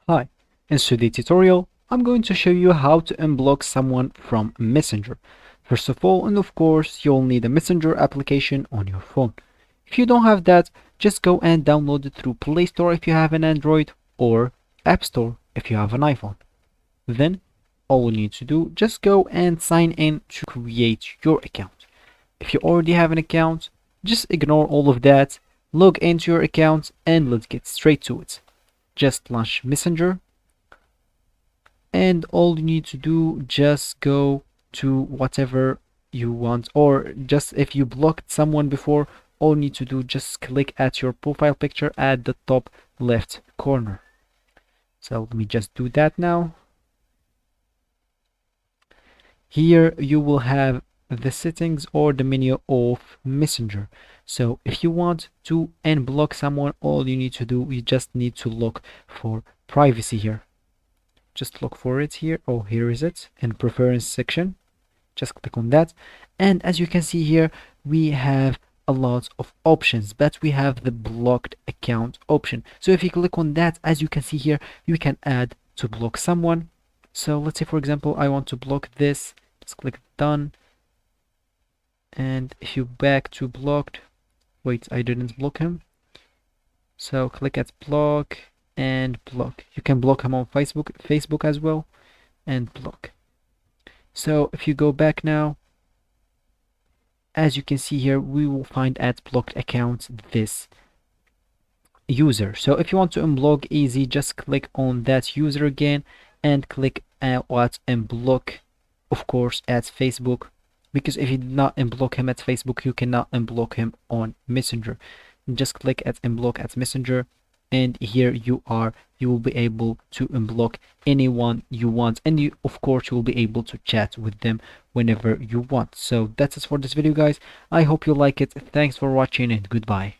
Hi, in today's tutorial, I'm going to show you how to unblock someone from Messenger. First of all, and of course, you'll need a Messenger application on your phone. If you don't have that, just go and download it through Play Store if you have an Android or App Store if you have an iPhone. Then, all you need to do, just go and sign in to create your account. If you already have an account, just ignore all of that, log into your account, and let's get straight to it. Just launch Messenger, and all you need to do, just go to whatever you want, or just if you blocked someone before, all you need to do, just click at your profile picture at the top left corner. So let me just do that now. Here you will have the settings or the menu of Messenger. So if you want to unblock someone, all you need to do, you just need to look for privacy here. Just look for it here. Oh, here is it in preference section. Just click on that, and as you can see here, we have a lot of options, but we have the blocked account option. So if you click on that, as you can see here, you can add to block someone. So let's say, for example, I want to block this. Just click done, and if you back to blocked, wait, I didn't block him, so click at block and block. You can block him on Facebook as well, and block. So if you go back now, as you can see here, we will find at blocked accounts this user. So if you want to unblock easy, just click on that user again and click at unblock, of course, at Facebook, because if you did not unblock him at Facebook, you cannot unblock him on Messenger. Just click at unblock at Messenger, and here you will be able to unblock anyone you want, and you, of course, you will be able to chat with them whenever you want. So that's it for this video, guys. I hope you like it. Thanks for watching, and goodbye.